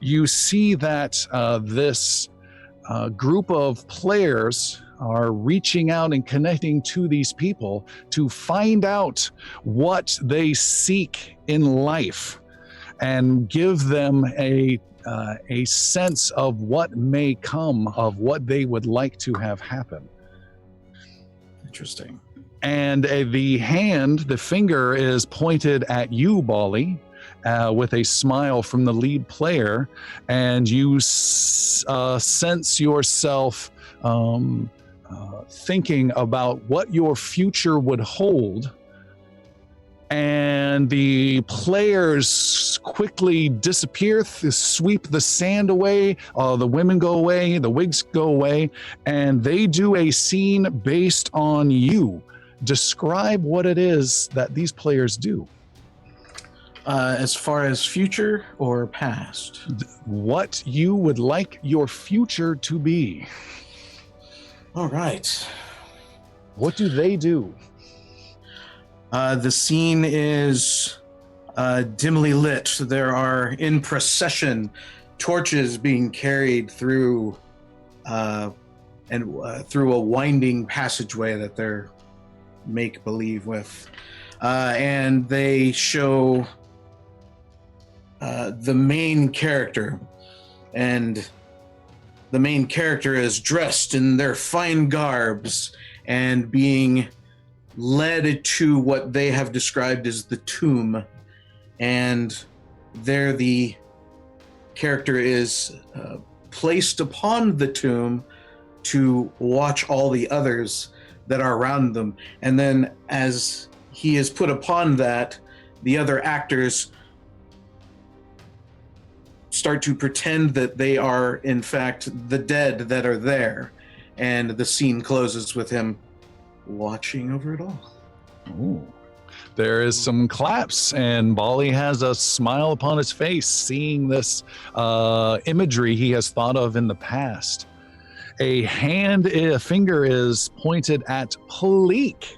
you see that this group of players are reaching out and connecting to these people to find out what they seek in life and give them a sense of what may come of what they would like to have happen. Interesting. And the finger is pointed at you, Bali, with a smile from the lead player, and you sense yourself thinking about what your future would hold. And the players quickly disappear, sweep the sand away, the women go away, the wigs go away, and they do a scene based on you. Describe what it is that these players do. As far as future or past? What you would like your future to be. All right. What do they do? The scene is dimly lit. There are, in procession, torches being carried through through a winding passageway that they're make-believe with. And they show the main character. And the main character is dressed in their fine garbs and being led to what they have described as the tomb. And there the character is placed upon the tomb to watch all the others that are around them. And then as he is put upon that, the other actors start to pretend that they are, in fact, the dead that are there. And the scene closes with him watching over it all. Ooh. There is some claps, and Bali has a smile upon his face, seeing this imagery he has thought of in the past. A finger is pointed at Palik.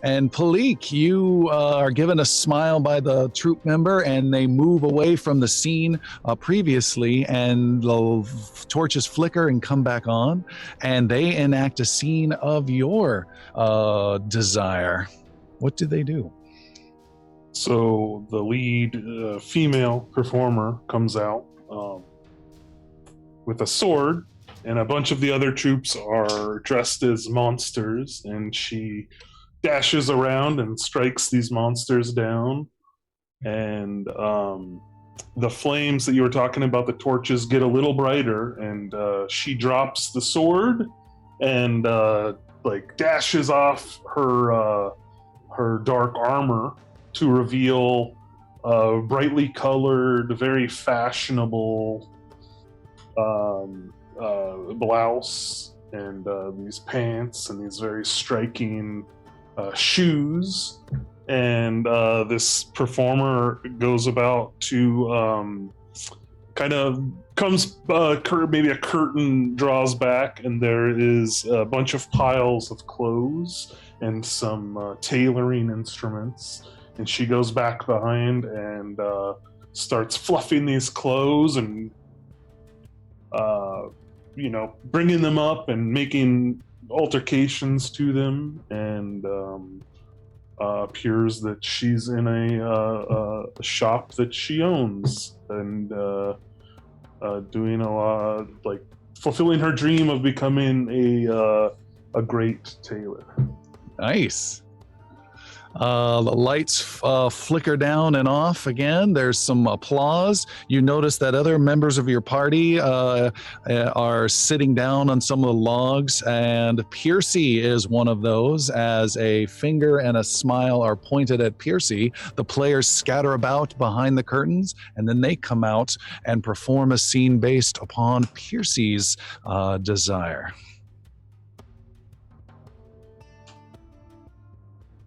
And Palik, you are given a smile by the troop member, and they move away from the scene previously, and the torches flicker and come back on, and they enact a scene of your desire. What do they do? So the lead female performer comes out with a sword, and a bunch of the other troops are dressed as monsters, and she dashes around and strikes these monsters down. And the flames that you were talking about, the torches, get a little brighter, and she drops the sword and dashes off her dark armor to reveal a brightly colored, very fashionable blouse and these pants and these very striking shoes. And this performer goes about to kind of comes, maybe a curtain draws back, and there is a bunch of piles of clothes and some tailoring instruments. And she goes back behind and starts fluffing these clothes and, bringing them up and making altercations to them, and appears that she's in a shop that she owns, and doing a lot, fulfilling her dream of becoming a great tailor. Nice. The lights flicker down and off again. There's some applause. You notice that other members of your party are sitting down on some of the logs, and Piercy is one of those. As a finger and a smile are pointed at Piercy, the players scatter about behind the curtains, and then they come out and perform a scene based upon Piercy's desire.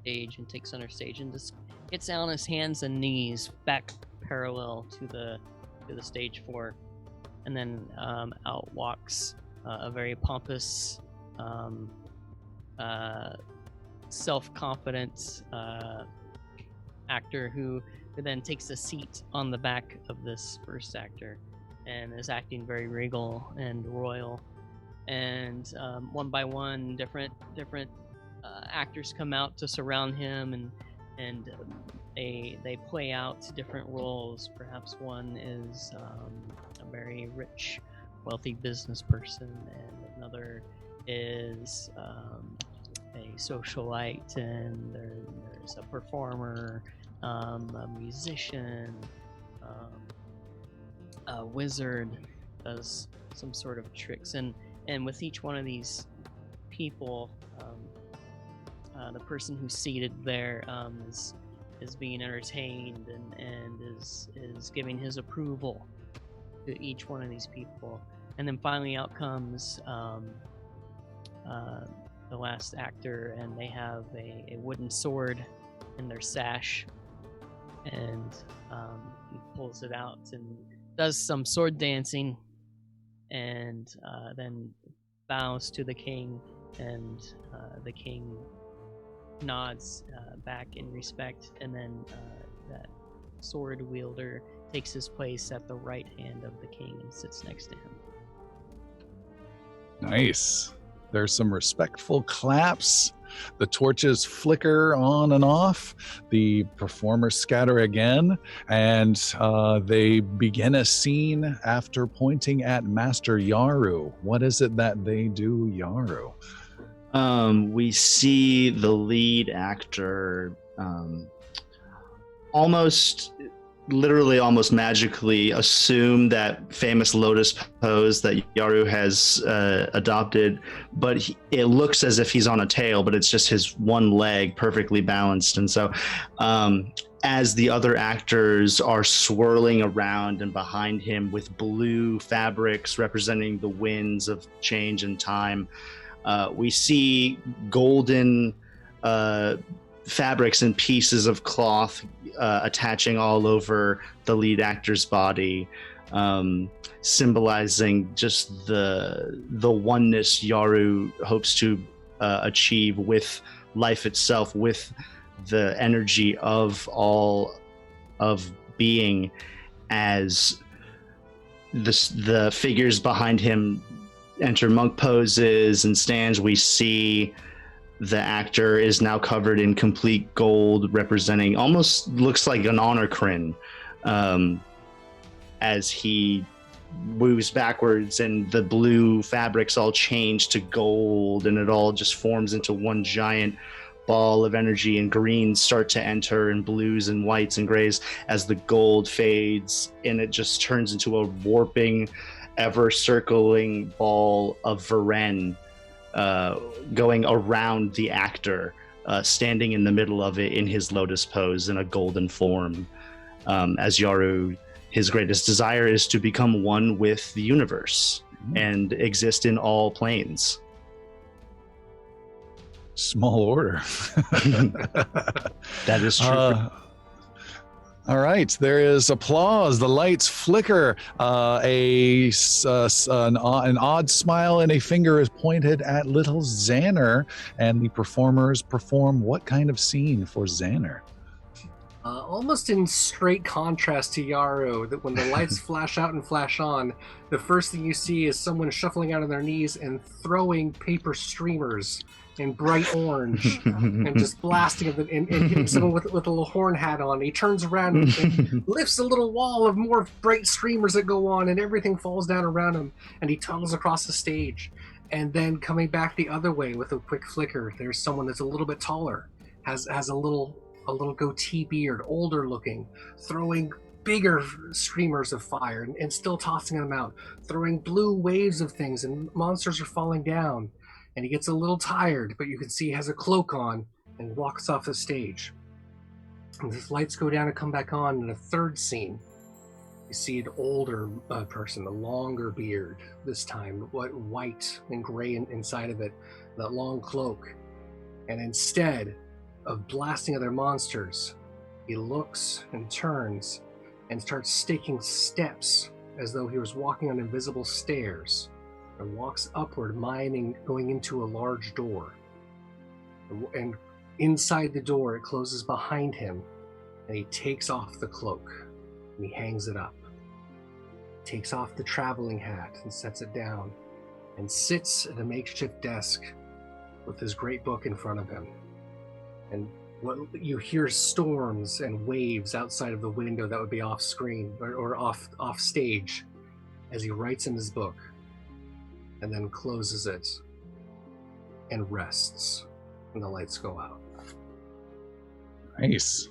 Stage and takes center stage and just gets down on his hands and knees back parallel to the stage floor, and then out walks a very pompous, self-confident actor who then takes a seat on the back of this first actor, and is acting very regal and royal. And one by one, different actors come out to surround him, and they play out different roles. Perhaps one is a very rich, wealthy business person, and another is a socialite, and there's a performer, a musician, a wizard, does some sort of tricks, and with each one of these people, the person who's seated there is being entertained and is giving his approval to each one of these people. And then finally out comes the last actor, and they have a wooden sword in their sash, and he pulls it out and does some sword dancing, and then bows to the king, and the king nods back in respect, and then that sword wielder takes his place at the right hand of the king and sits next to him. Nice. There's some respectful claps. The torches flicker on and off. The performers scatter again, and they begin a scene after pointing at Master Yaru. What is it that they do, Yaru? We see the lead actor almost magically assume that famous lotus pose that Yaru has adopted, but it looks as if he's on a tail, but it's just his one leg perfectly balanced. And so as the other actors are swirling around and behind him with blue fabrics representing the winds of change and time, we see golden fabrics and pieces of cloth attaching all over the lead actor's body, symbolizing just the oneness Yaru hopes to achieve with life itself, with the energy of all of being. As the figures behind him enter monk poses and stands, we see the actor is now covered in complete gold, representing almost looks like an honor crin, as he moves backwards, and the blue fabrics all change to gold, and it all just forms into one giant ball of energy, and greens start to enter, and blues and whites and grays, as the gold fades, and it just turns into a warping, ever circling ball of Verenn, going around the actor, standing in the middle of it in his lotus pose in a golden form, as Yaru, his greatest desire is to become one with the universe and exist in all planes. Small order. That is true. All right, there is applause. The lights flicker. An odd smile and a finger is pointed at little Xander, and the performers perform what kind of scene for Xander? Almost in straight contrast to Yaru, that when the lights flash out and flash on, the first thing you see is someone shuffling out on their knees and throwing paper streamers in bright orange and just blasting them, and hitting someone with a little horn hat on. He turns around and lifts a little wall of more bright streamers that go on, and everything falls down around him, and he tunnels across the stage. And then coming back the other way with a quick flicker, there's someone that's a little bit taller, has a little goatee beard, older looking, throwing bigger streamers of fire and still tossing them out, throwing blue waves of things, and monsters are falling down. And he gets a little tired, but you can see he has a cloak on and walks off the stage. And the lights go down and come back on in a third scene. You see an older person, a longer beard this time, white and gray inside of it, that long cloak. And instead of blasting other monsters, he looks and turns and starts staking steps as though he was walking on invisible stairs, and walks upward, miming going into a large door. And inside the door, it closes behind him, and he takes off the cloak and he hangs it up. takes off the traveling hat and sets it down, and sits at a makeshift desk with his great book in front of him. And what you hear storms and waves outside of the window that would be off screen or off stage as he writes in his book, and then closes it and rests when the lights go out. Nice.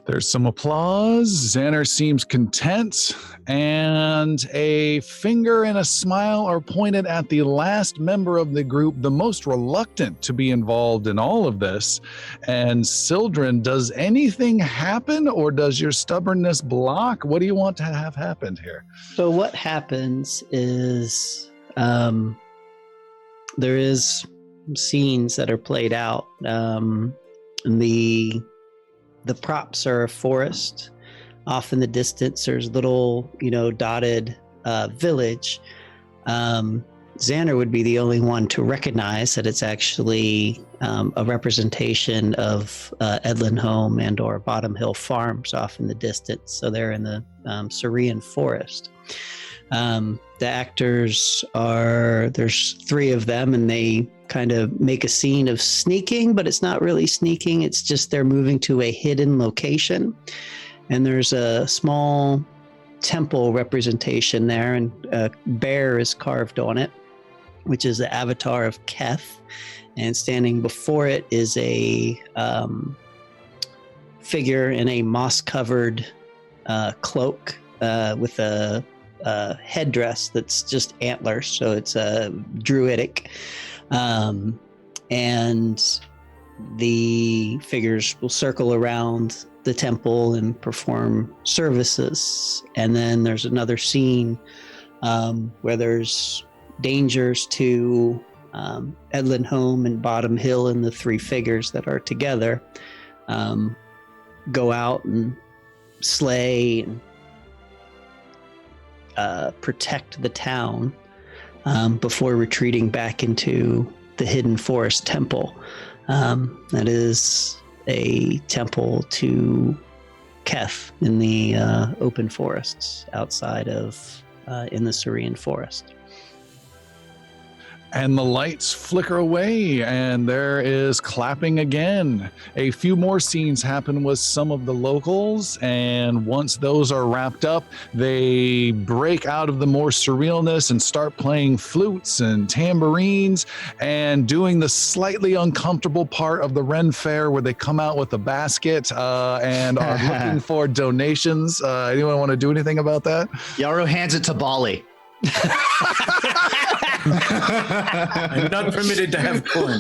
There's some applause. Xander seems content, and a finger and a smile are pointed at the last member of the group, the most reluctant to be involved in all of this. And Sildren, does anything happen, or does your stubbornness block? What do you want to have happened here? So what happens is there is scenes that are played out. The props are a forest. Off in the distance, there's a little, dotted village. Xander would be the only one to recognize that it's actually a representation of Edlin Home and or Bottom Hill Farms off in the distance. So they're in the Syrian forest. The actors there's 3 of them, and they kind of make a scene of sneaking, but it's not really sneaking. It's just they're moving to a hidden location. And there's a small temple representation there, and a bear is carved on it, which is the avatar of Keth. And standing before it is a figure in a moss-covered cloak with a headdress that's just antlers, so it's druidic. And the figures will circle around the temple and perform services. And then there's another scene where there's dangers to Edlin Home and Bottom Hill, and the 3 figures that are together go out and slay and protect the town before retreating back into the hidden forest temple. That is a temple to Keth in the open forests outside of in the Syrian forest. And the lights flicker away, and there is clapping again. A few more scenes happen with some of the locals, and once those are wrapped up, they break out of the more surrealness and start playing flutes and tambourines and doing the slightly uncomfortable part of the Ren Fair where they come out with a basket and are looking for donations. Anyone want to do anything about that? Yarrow hands it to Bali. I'm not permitted to have corn.